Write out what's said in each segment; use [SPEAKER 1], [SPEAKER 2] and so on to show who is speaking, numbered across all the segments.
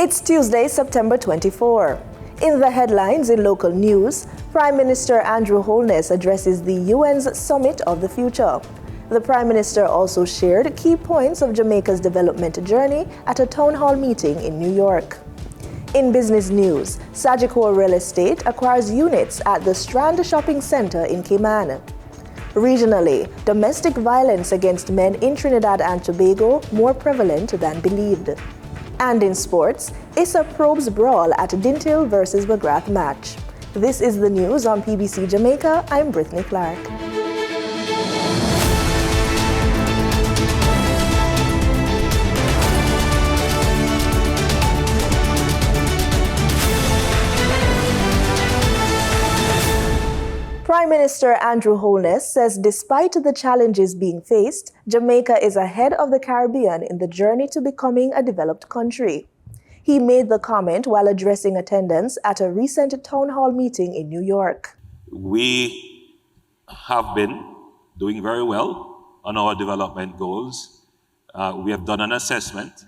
[SPEAKER 1] It's Tuesday, September 24. In the headlines in local news, Prime Minister Andrew Holness addresses the UN's Summit of the Future. The Prime Minister also shared key points of Jamaica's development journey at a town hall meeting in New York. In business news, Sagicor Real Estate acquires units at the Strand Shopping Center in Cayman. Regionally, domestic violence against men in Trinidad and Tobago more prevalent than believed. And in sports, Issa probes brawl at Dintil versus McGrath match. This is the news on PBC Jamaica. I'm Brittany Clark. Prime Minister Andrew Holness says despite the challenges being faced, Jamaica is ahead of the Caribbean in the journey to becoming a developed country. He made the comment while addressing attendance at a recent town hall meeting in New York.
[SPEAKER 2] We have been doing very well on our development goals. We have done an assessment,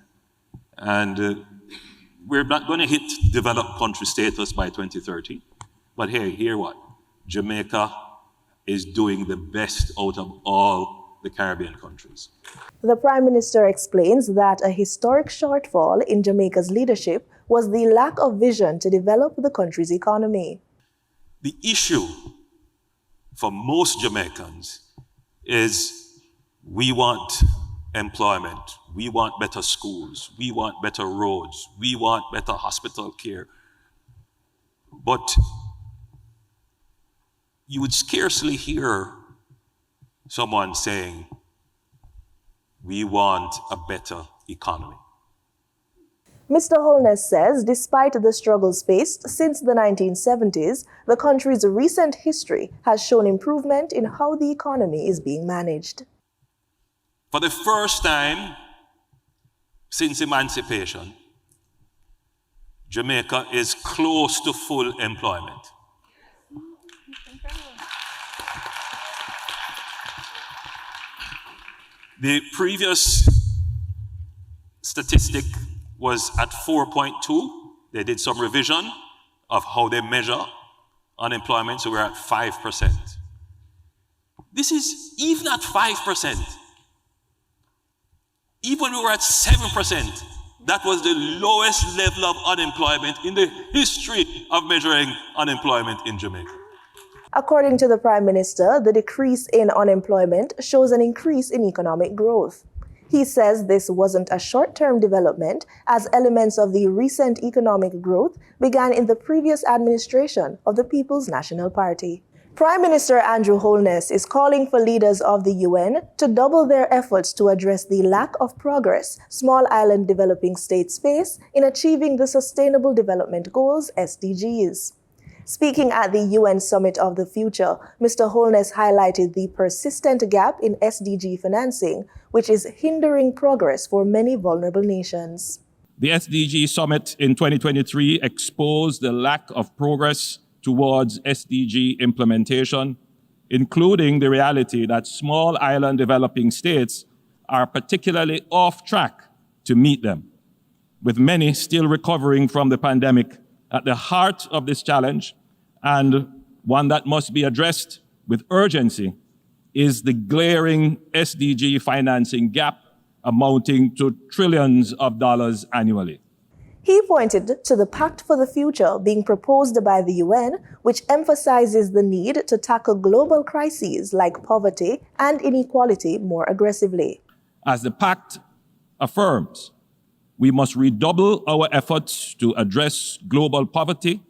[SPEAKER 2] and we're not going to hit developed country status by 2030. But hey, hear what? Jamaica is doing the best out of all the Caribbean countries.
[SPEAKER 1] The Prime Minister explains that a historic shortfall in Jamaica's leadership was the lack of vision to develop the country's economy.
[SPEAKER 2] The issue for most Jamaicans is we want employment, we want better schools, we want better roads, we want better hospital care. But you would scarcely hear someone saying, we want a better economy.
[SPEAKER 1] Mr. Holness says despite the struggles faced since the 1970s, the country's recent history has shown improvement in how the economy is being managed.
[SPEAKER 2] For the first time since emancipation, Jamaica is close to full employment. The previous statistic was at 4.2. They did some revision of how they measure unemployment, so we're at 5%. This is even at 5%. Even when we were at 7%, that was the lowest level of unemployment in the history of measuring unemployment in Jamaica.
[SPEAKER 1] According to the Prime Minister, the decrease in unemployment shows an increase in economic growth. He says this wasn't a short-term development, as elements of the recent economic growth began in the previous administration of the People's National Party. Prime Minister Andrew Holness is calling for leaders of the UN to double their efforts to address the lack of progress small island developing states face in achieving the Sustainable Development Goals, SDGs. Speaking at the UN Summit of the Future, Mr. Holness highlighted the persistent gap in SDG financing, which is hindering progress for many vulnerable nations.
[SPEAKER 3] The SDG Summit in 2023 exposed the lack of progress towards SDG implementation, including the reality that small island developing states are particularly off track to meet them, with many still recovering from the pandemic. At the heart of this challenge, and one that must be addressed with urgency, is the glaring SDG financing gap amounting to trillions of dollars annually.
[SPEAKER 1] He pointed to the Pact for the Future being proposed by the UN, which emphasizes the need to tackle global crises like poverty and inequality more aggressively.
[SPEAKER 3] As the Pact affirms, we must redouble our efforts to address global poverty,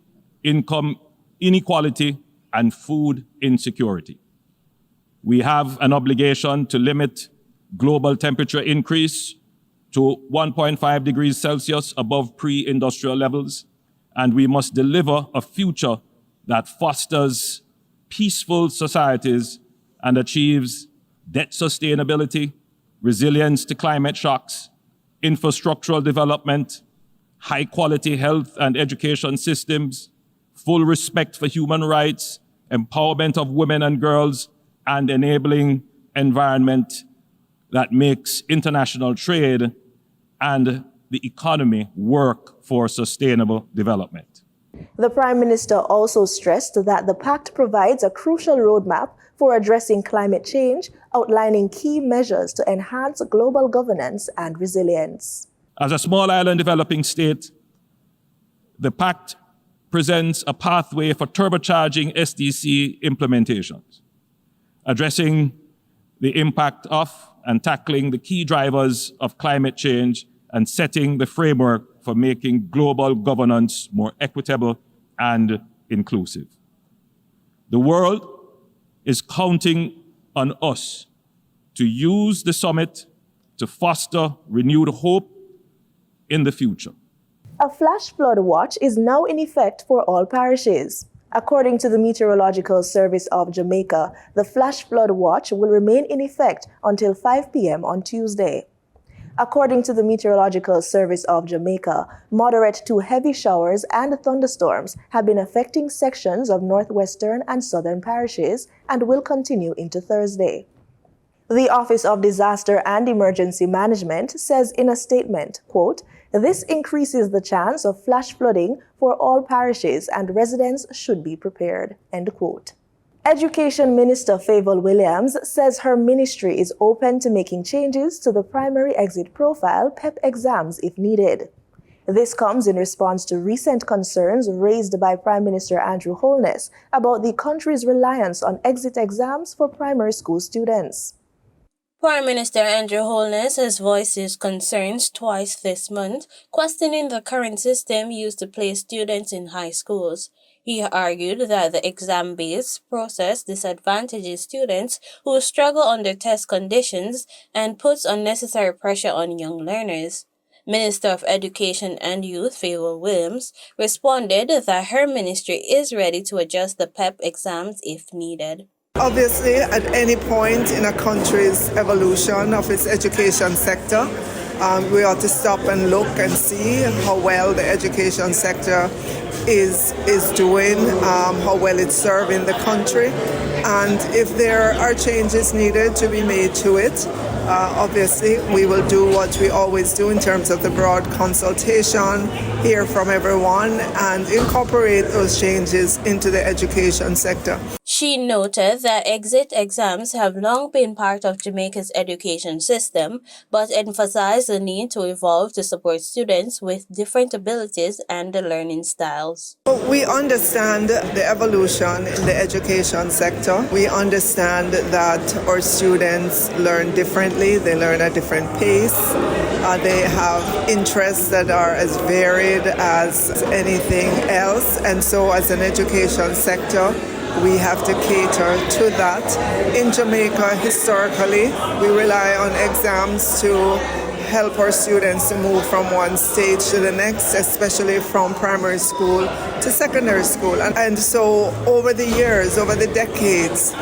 [SPEAKER 3] income inequality, and food insecurity. We have an obligation to limit global temperature increase to 1.5 degrees Celsius above pre-industrial levels, and we must deliver a future that fosters peaceful societies and achieves debt sustainability, resilience to climate shocks, infrastructural development, high-quality health and education systems, full respect for human rights, empowerment of women and girls, and enabling environment that makes international trade and the economy work for sustainable development.
[SPEAKER 1] The Prime Minister also stressed that the pact provides a crucial roadmap for addressing climate change, outlining key measures to enhance global governance and resilience.
[SPEAKER 3] As a small island developing state, the pact presents a pathway for turbocharging SDC implementations, addressing the impact of and tackling the key drivers of climate change and setting the framework for making global governance more equitable and inclusive. The world is counting on us to use the summit to foster renewed hope in the future.
[SPEAKER 1] A flash flood watch is now in effect for all parishes. According to the Meteorological Service of Jamaica, the flash flood watch will remain in effect until 5 p.m. on Tuesday. According to the Meteorological Service of Jamaica, moderate to heavy showers and thunderstorms have been affecting sections of northwestern and southern parishes and will continue into Thursday. The Office of Disaster and Emergency Management says in a statement, quote, "This increases the chance of flash flooding for all parishes and residents should be prepared," end quote. Education Minister Favour Williams says her ministry is open to making changes to the primary exit profile PEP exams if needed. This comes in response to recent concerns raised by Prime Minister Andrew Holness about the country's reliance on exit exams for primary school students.
[SPEAKER 4] Prime Minister Andrew Holness has voiced his concerns twice this month, questioning the current system used to place students in high schools. He argued that the exam-based process disadvantages students who struggle under test conditions and puts unnecessary pressure on young learners. Minister of Education and Youth Favour Williams responded that her ministry is ready to adjust the PEP exams if needed.
[SPEAKER 5] Obviously, at any point in a country's evolution of its education sector, we ought to stop and look and see how well the education sector is doing, how well it's serving the country, and if there are changes needed to be made to it, obviously we will do what we always do in terms of the broad consultation, hear from everyone, and incorporate those changes into the education sector.
[SPEAKER 4] She noted that exit exams have long been part of Jamaica's education system, but emphasized the need to evolve to support students with different abilities and learning styles.
[SPEAKER 5] We understand the evolution in the education sector. We understand that our students learn differently, they learn at different pace. They have interests that are as varied as anything else, and so as an education sector, we have to cater to that. In Jamaica, historically, we rely on exams to help our students to move from one stage to the next, especially from primary school to secondary school. And so over the years, over the decades,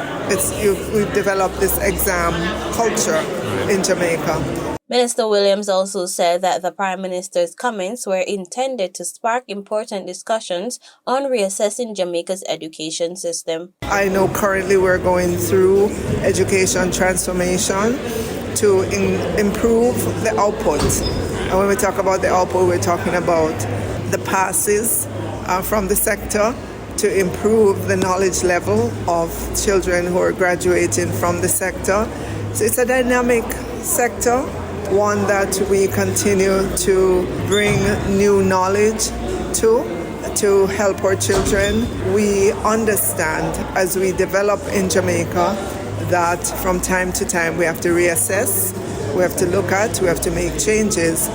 [SPEAKER 5] we've developed this exam culture in Jamaica.
[SPEAKER 4] Minister Williams also said that the Prime Minister's comments were intended to spark important discussions on reassessing Jamaica's education system.
[SPEAKER 5] I know currently we're going through education transformation to improve the output. And when we talk about the output, we're talking about the passes from the sector to improve the knowledge level of children who are graduating from the sector. So it's a dynamic sector, one that we continue to bring new knowledge to help our children. We understand as we develop in Jamaica that from time to time we have to reassess, we have to look at, we have to make changes.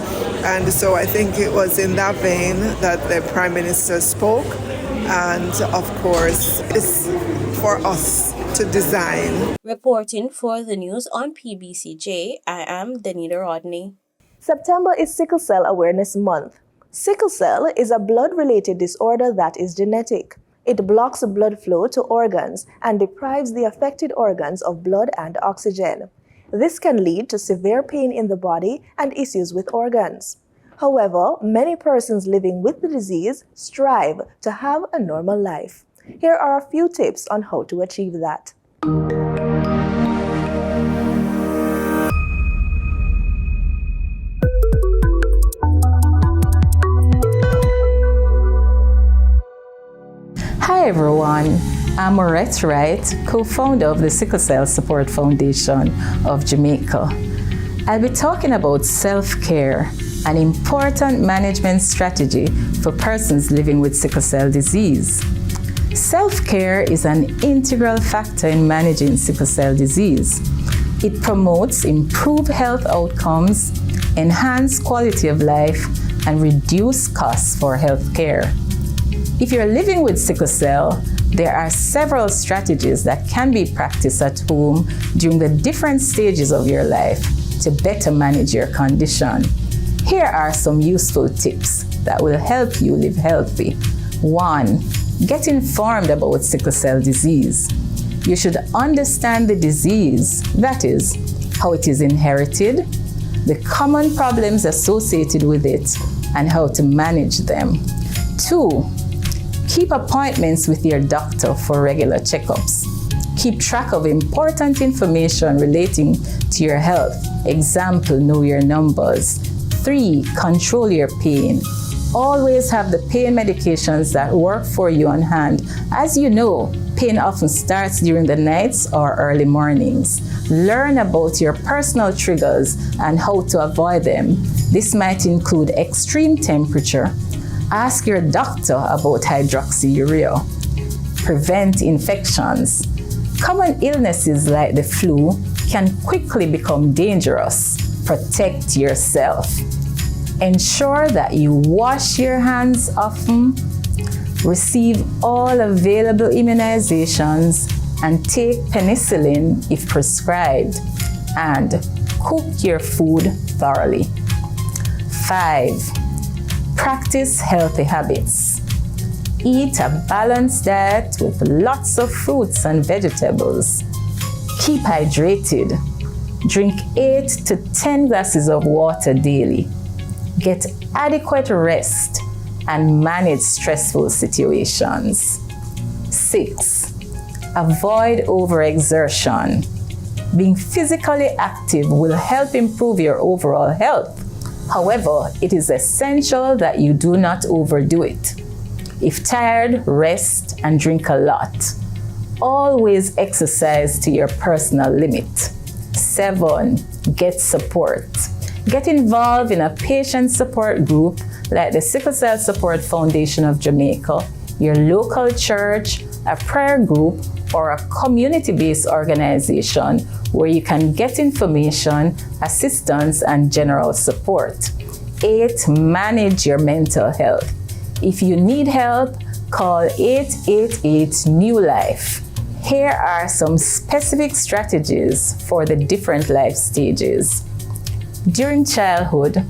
[SPEAKER 5] And so I think it was in that vein that the Prime Minister spoke. And of course, it's for us to design.
[SPEAKER 4] Reporting for the news on PBCJ, I am Danita Rodney.
[SPEAKER 1] September is Sickle Cell Awareness Month. Sickle cell is a blood-related disorder that is genetic. It blocks blood flow to organs and deprives the affected organs of blood and oxygen. This can lead to severe pain in the body and issues with organs. However, many persons living with the disease strive to have a normal life. Here are a few tips on how to achieve that.
[SPEAKER 6] everyone. I'm Maurette Wright, co-founder of the Sickle Cell Support Foundation of Jamaica. I'll be talking about self-care, an important management strategy for persons living with sickle cell disease. Self-care is an integral factor in managing sickle cell disease. It promotes improved health outcomes, enhanced quality of life, and reduced costs for health care. If you're living with sickle cell, there are several strategies that can be practiced at home during the different stages of your life to better manage your condition. Here are some useful tips that will help you live healthy. 1. Get informed about sickle cell disease. You should understand the disease, that is, how it is inherited, the common problems associated with it, and how to manage them. 2. Keep appointments with your doctor for regular checkups. Keep track of important information relating to your health. Example, know your numbers. 3. Control your pain. Always have the pain medications that work for you on hand. As you know, pain often starts during the nights or early mornings. Learn about your personal triggers and how to avoid them. This might include extreme temperature. Ask your doctor about hydroxyurea. Prevent infections. Common illnesses like the flu can quickly become dangerous. Protect yourself. Ensure that you wash your hands often, receive all available immunizations, and take penicillin if prescribed, and cook your food thoroughly. 5. Practice healthy habits. Eat a balanced diet with lots of fruits and vegetables. Keep hydrated. Drink 8 to 10 glasses of water daily. Get adequate rest and manage stressful situations. 6. Avoid overexertion. Being physically active will help improve your overall health. However, it is essential that you do not overdo it. If tired, rest and drink a lot. Always exercise to your personal limit. 7. Get support. Get involved in a patient support group like the Sickle Cell Support Foundation of Jamaica, your local church, a prayer group, or a community-based organization where you can get information, assistance, and general support. 8. Manage your mental health. If you need help, call 888 New Life. Here are some specific strategies for the different life stages. During childhood,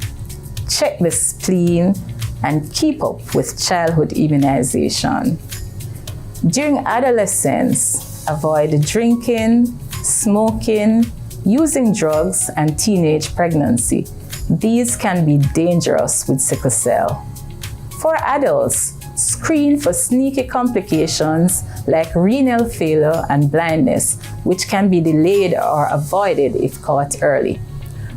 [SPEAKER 6] check the spleen and keep up with childhood immunization. During adolescence, avoid drinking, smoking, using drugs, and teenage pregnancy. These can be dangerous with sickle cell. For adults, screen for sneaky complications like renal failure and blindness, which can be delayed or avoided if caught early.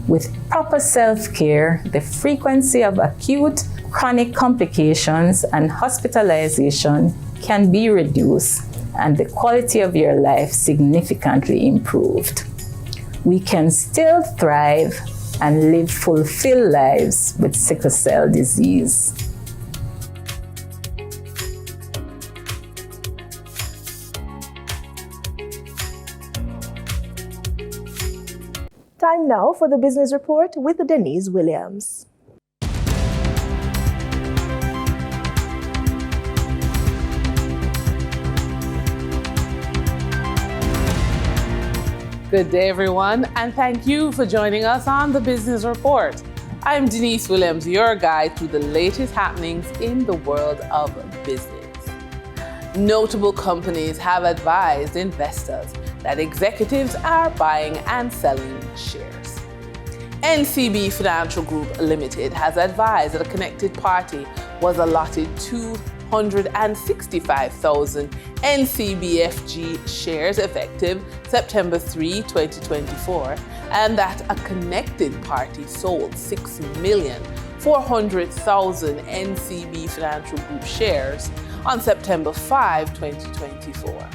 [SPEAKER 6] With proper self-care, the frequency of acute, chronic complications and hospitalization can be reduced and the quality of your life significantly improved. We can still thrive and live fulfilled lives with sickle cell disease.
[SPEAKER 1] Time now for the business report with Denise Williams.
[SPEAKER 7] Good day, everyone, and thank you for joining us on the Business Report. I'm Denise Williams, your guide through the latest happenings in the world of business. Notable companies have advised investors that executives are buying and selling shares. NCB Financial Group Limited has advised that a connected party was allotted 265,000 NCBFG shares effective September 3, 2024, and that a connected party sold 6 million 400,000 NCB Financial Group shares on September 5, 2024.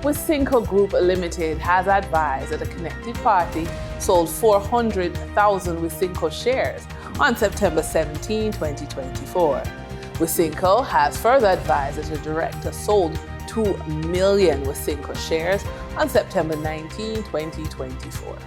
[SPEAKER 7] Wisynco Group Limited has advised that a connected party sold 400,000 Wisynco shares on September 17, 2024. Wisynco has further advised that a director sold 2 million Wisynco shares on September 19, 2024.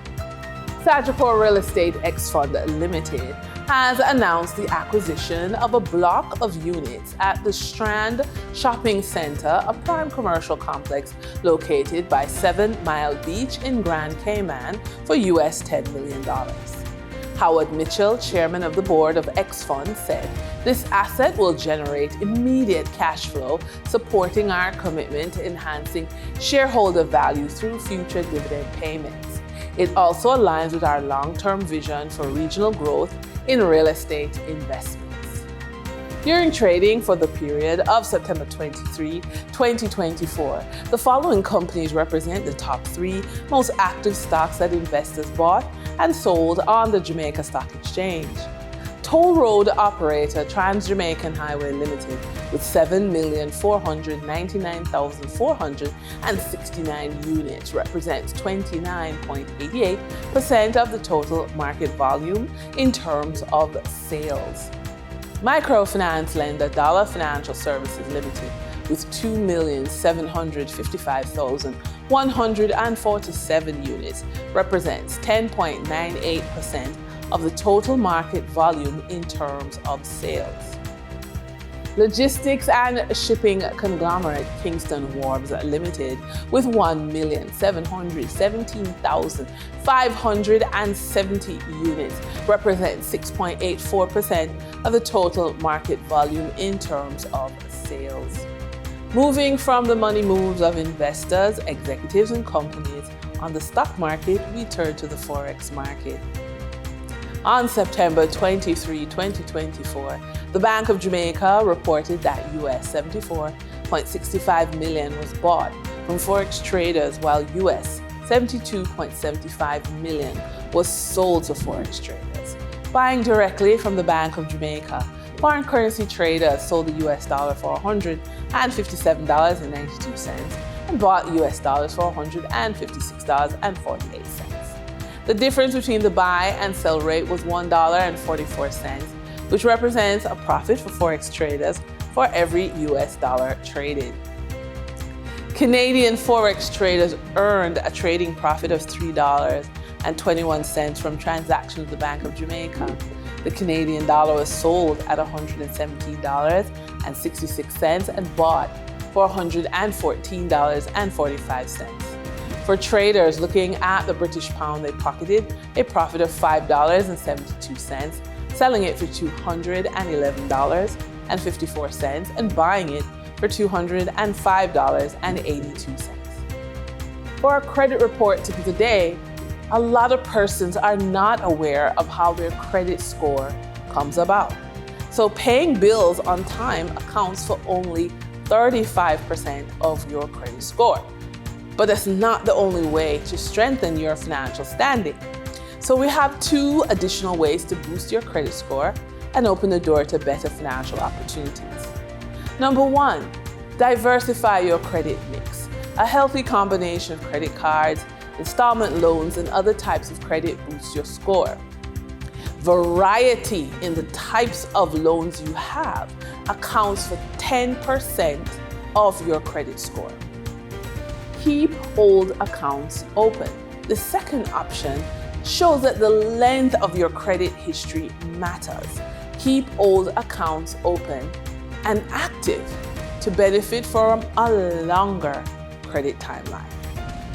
[SPEAKER 7] Sagicor Real Estate X Fund Limited has announced the acquisition of a block of units at the Strand Shopping Center, a prime commercial complex located by 7 Mile Beach in Grand Cayman, for US $10 million. Howard Mitchell, chairman of the board of X Fund, said this asset will generate immediate cash flow, supporting our commitment to enhancing shareholder value through future dividend payments. It also aligns with our long-term vision for regional growth in real estate investments. During trading for the period of September 23, 2024, the following companies represent the top 3 most active stocks that investors bought and sold on the Jamaica Stock Exchange. Toll road operator Trans-Jamaican Highway Limited with 7,499,469 units represents 29.88% of the total market volume in terms of sales. Microfinance lender Dollar Financial Services Limited with 2,755,147 units represents 10.98% of the total market volume in terms of sales. Logistics and shipping conglomerate Kingston Wharves Limited with 1,717,570 units represents 6.84% of the total market volume in terms of sales. Moving from the money moves of investors, executives, and companies on the stock market, we turn to the Forex market. On September 23, 2024, the Bank of Jamaica reported that US $74.65 million was bought from Forex traders, while US $72.75 million was sold to Forex traders. Buying directly from the Bank of Jamaica, foreign currency traders sold the US dollar for $157.92 and bought US dollars for $156.48. The difference between the buy and sell rate was $1.44, which represents a profit for Forex traders for every US dollar traded. Canadian Forex traders earned a trading profit of $3.21 from transactions with the Bank of Jamaica. The Canadian dollar was sold at $117.66 and bought for $114.45. For traders looking at the British pound, they pocketed a profit of $5.72, selling it for $211.54 and buying it for $205.82. For our credit report tip of the day, a lot of persons are not aware of how their credit score comes about. So paying bills on time accounts for only 35% of your credit score. But that's not the only way to strengthen your financial standing. So we have 2 additional ways to boost your credit score and open the door to better financial opportunities. Number 1, diversify your credit mix. A healthy combination of credit cards, installment loans, and other types of credit boosts your score. Variety in the types of loans you have accounts for 10% of your credit score. Keep old accounts open. The second option shows that the length of your credit history matters. Keep old accounts open and active to benefit from a longer credit timeline.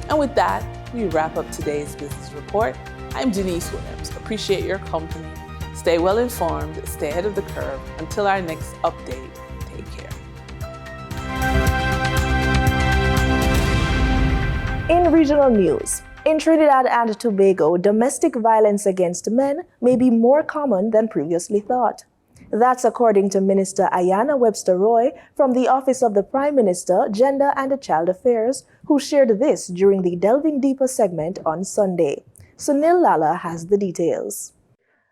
[SPEAKER 7] And with that, we wrap up today's business report. I'm Denise Williams. Appreciate your company. Stay well informed, stay ahead of the curve. Until our next update, take care.
[SPEAKER 1] In regional news, in Trinidad and Tobago, domestic violence against men may be more common than previously thought. That's according to Minister Ayanna Webster-Roy from the Office of the Prime Minister, Gender and Child Affairs, who shared this during the Delving Deeper segment on Sunday. Sunil Lala has the details.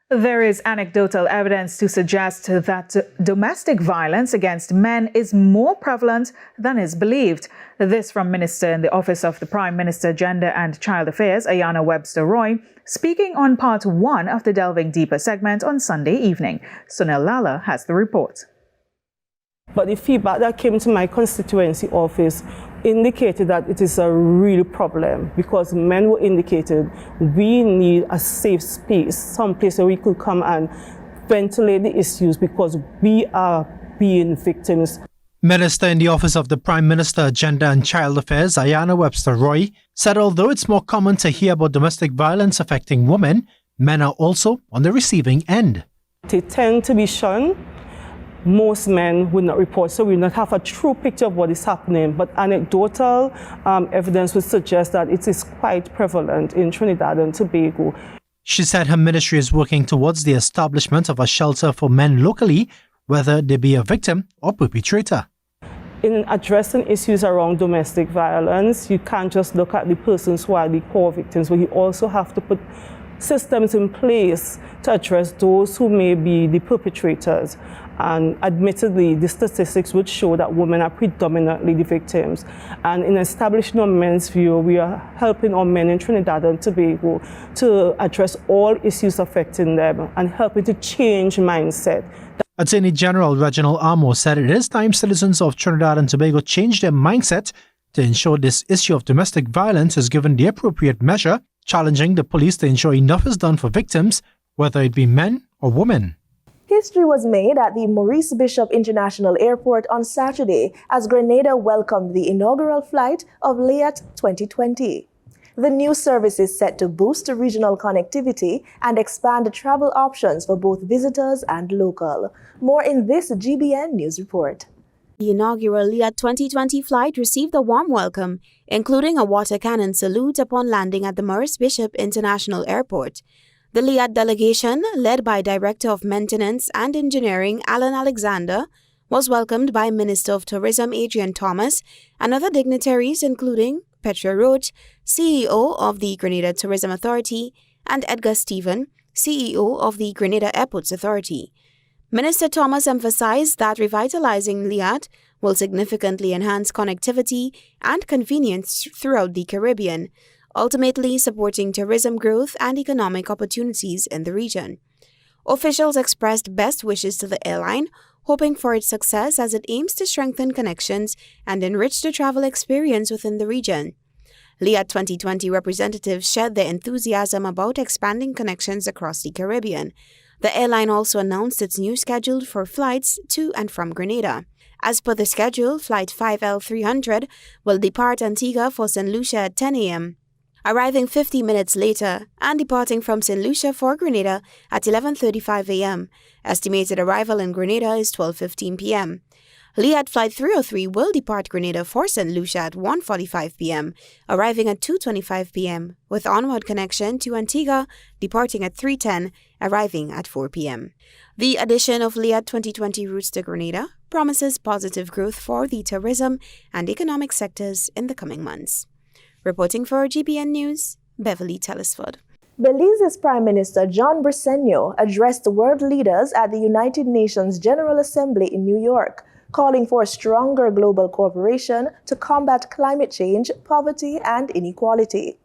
[SPEAKER 8] There is anecdotal evidence to suggest that domestic violence against men is more prevalent than is believed. This from Minister in the Office of the Prime Minister, Gender and Child Affairs, Ayanna Webster-Roy, speaking on part 1 of the Delving Deeper segment on Sunday evening. Sunil Lala has the report.
[SPEAKER 9] But the feedback that came to my constituency office indicated that it is a real problem, because men were indicated we need a safe space, some place where we could come and ventilate the issues, because we are being victims.
[SPEAKER 10] Minister in the Office of the Prime Minister, Gender and Child Affairs, Ayanna Webster-Roy, said although it's more common to hear about domestic violence affecting women, men are also on the receiving end.
[SPEAKER 9] They tend to be shunned. Most men would not report, so we will not have a true picture of what is happening. But anecdotal evidence would suggest that it is quite prevalent in Trinidad and Tobago.
[SPEAKER 10] She said her ministry is working towards the establishment of a shelter for men locally, whether they be a victim or perpetrator.
[SPEAKER 9] In addressing issues around domestic violence, you can't just look at the persons who are the core victims, but you also have to put systems in place to address those who may be the perpetrators. And admittedly, the statistics would show that women are predominantly the victims. And in establishing our men's view, we are helping our men in Trinidad and Tobago to address all issues affecting them and helping to change mindset.
[SPEAKER 10] Attorney General Reginald Amo said it is time citizens of Trinidad and Tobago change their mindset to ensure this issue of domestic violence is given the appropriate measure, challenging the police to ensure enough is done for victims, whether it be men or women.
[SPEAKER 1] History was made at the Maurice Bishop International Airport on Saturday as Grenada welcomed the inaugural flight of LIAT 2020. The new service is set to boost regional connectivity and expand travel options for both visitors and local. More in this GBN News report.
[SPEAKER 11] The inaugural LIAT 2020 flight received a warm welcome, including a water cannon salute upon landing at the Maurice Bishop International Airport. The LIAT delegation, led by Director of Maintenance and Engineering Alan Alexander, was welcomed by Minister of Tourism Adrian Thomas and other dignitaries including Petra Roach, CEO of the Grenada Tourism Authority, and Edgar Stephen, CEO of the Grenada Airports Authority. Minister Thomas emphasized that revitalizing LIAT will significantly enhance connectivity and convenience throughout the Caribbean, ultimately supporting tourism growth and economic opportunities in the region. Officials expressed best wishes to the airline, hoping for its success as it aims to strengthen connections and enrich the travel experience within the region. LIAT 2020 representatives shared their enthusiasm about expanding connections across the Caribbean. The airline also announced its new schedule for flights to and from Grenada. As per the schedule, Flight 5L300 will depart Antigua for St. Lucia at 10 a.m., arriving 50 minutes later and departing from St. Lucia for Grenada at 11:35 a.m. Estimated arrival in Grenada is 12:15 p.m. LIAT Flight 303 will depart Grenada for St. Lucia at 1:45 p.m., arriving at 2:25 p.m., with onward connection to Antigua departing at 3:10, arriving at 4 p.m. The addition of LIAT 2020 routes to Grenada promises positive growth for the tourism and economic sectors in the coming months. Reporting for GBN News, Beverly Telesford.
[SPEAKER 1] Belize's Prime Minister John Briceño addressed world leaders at the United Nations General Assembly in New York, calling for stronger global cooperation to combat climate change, poverty, and inequality.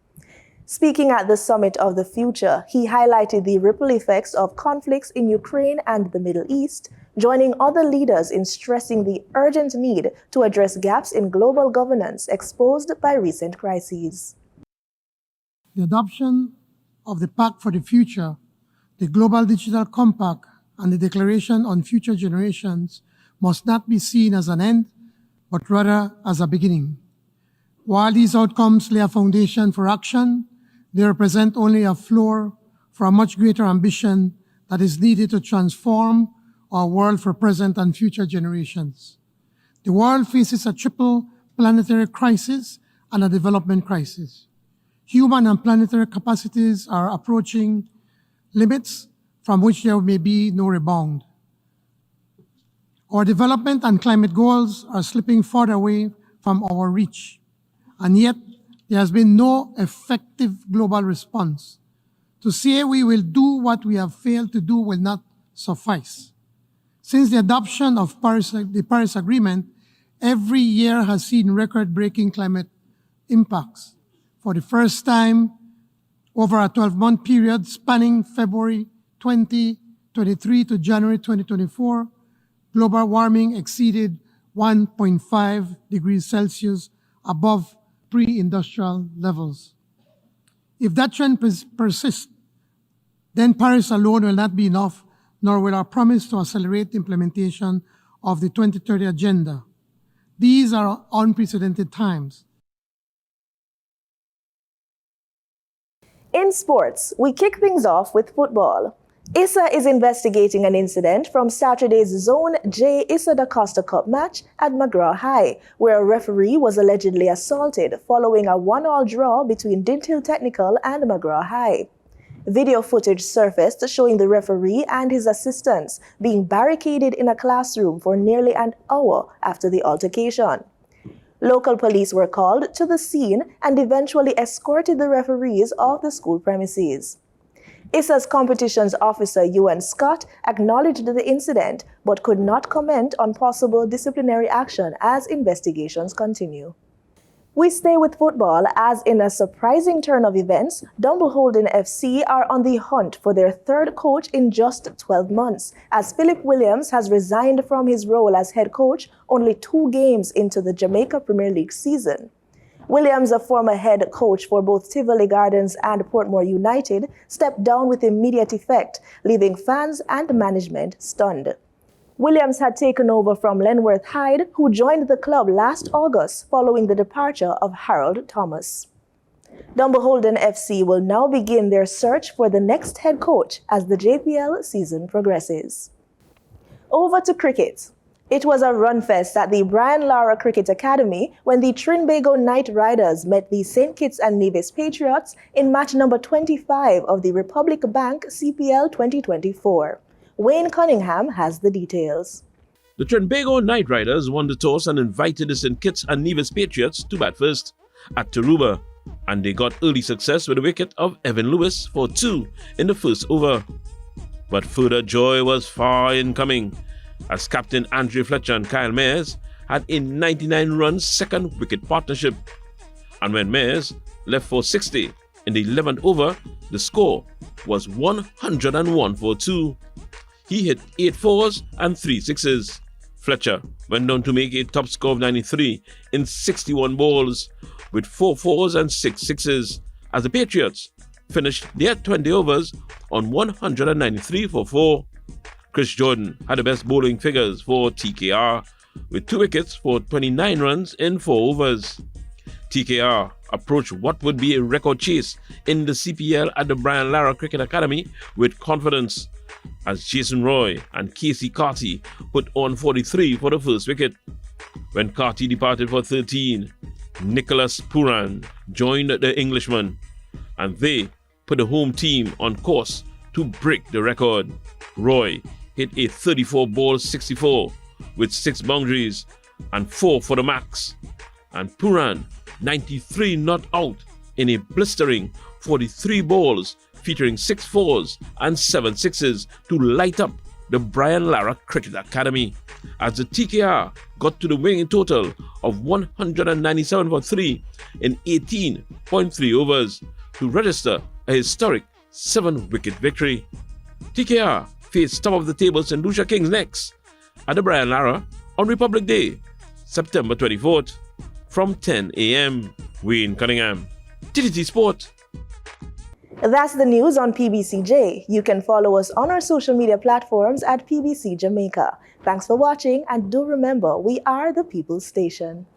[SPEAKER 1] Speaking at the Summit of the Future, he highlighted the ripple effects of conflicts in Ukraine and the Middle East, joining other leaders in stressing the urgent need to address gaps in global governance exposed by recent crises.
[SPEAKER 12] The adoption of the Pact for the Future, the Global Digital Compact, and the Declaration on Future Generations must not be seen as an end, but rather as a beginning. While these outcomes lay a foundation for action, they represent only a floor for a much greater ambition that is needed to transform our world for present and future generations. The world faces a triple planetary crisis and a development crisis. Human and planetary capacities are approaching limits from which there may be no rebound. Our development and climate goals are slipping further away from our reach, and yet there has been no effective global response To say we will do what we have failed to do will not suffice. Since the adoption of the Paris Agreement, every year has seen record-breaking climate impacts. For the first time, over a 12-month period spanning February 2023 to January 2024, global warming exceeded 1.5 degrees Celsius above pre-industrial levels. If that trend persists, then Paris alone will not be enough, nor will our promise to accelerate the implementation of the 2030 Agenda. These are unprecedented times.
[SPEAKER 1] In sports, we kick things off with football. ISA is investigating an incident from Saturday's Zone J Issa da Costa Cup match at McGraw High, where a referee was allegedly assaulted following a 1-1 draw between Dint Hill Technical and McGraw High. Video footage surfaced showing the referee and his assistants being barricaded in a classroom for nearly an hour after the altercation. Local police were called to the scene and eventually escorted the referees off the school premises. ISA's competitions officer, UN Scott, acknowledged the incident but could not comment on possible disciplinary action as investigations continue. We stay with football as in a surprising turn of events, Dumbleholden FC are on the hunt for their third coach in just 12 months, as Philip Williams has resigned from his role as head coach only 2 games into the Jamaica Premier League season. Williams, a former head coach for both Tivoli Gardens and Portmore United, stepped down with immediate effect, leaving fans and management stunned. Williams had taken over from Lenworth Hyde, who joined the club last August following the departure of Harold Thomas. Dumbleholden FC will now begin their search for the next head coach as the JPL season progresses. Over to cricket. It was a run fest at the Brian Lara Cricket Academy when the Trinbago Knight Riders met the St. Kitts and Nevis Patriots in match number 25 of the Republic Bank CPL 2024. Wayne Cunningham has the details.
[SPEAKER 13] The Trinbago Knight Riders won the toss and invited the St. Kitts and Nevis Patriots to bat first at Taruba, and they got early success with a wicket of Evan Lewis for 2 in the first over. But further joy was far in coming, as Captain Andrew Fletcher and Kyle Mayers had a 99-run second wicket partnership. And when Mayers left for 60 in the 11th over, the score was 101 for 2. He hit 8 fours and 3 sixes. Fletcher went on to make a top score of 93 in 61 balls, with 4 fours and 6 sixes, as the Patriots finished their 20 overs on 193 for 4. Chris Jordan had the best bowling figures for TKR, with 2 wickets for 29 runs in 4 overs. TKR approached what would be a record chase in the CPL at the Brian Lara Cricket Academy with confidence, as Jason Roy and Casey Carty put on 43 for the first wicket. When Carty departed for 13, Nicholas Puran joined the Englishman, and they put the home team on course to break the record. Roy hit a 34-ball 64 with 6 boundaries and 4 for the max, and Puran 93 not out in a blistering 43 balls featuring 6 fours and 7 sixes to light up the Brian Lara Cricket Academy, as the TKR got to the winning total of 197 for 3 in 18.3 overs to register a historic 7-wicket victory. TKR faced top of the table St. Lucia Kings next at the Brian Lara on Republic Day, September 24th, from 10 a.m. Wayne Cunningham, TTT Sport.
[SPEAKER 1] That's the news on PBCJ. You can follow us on our social media platforms at PBCJamaica. Thanks for watching, and do remember, we are the People's Station.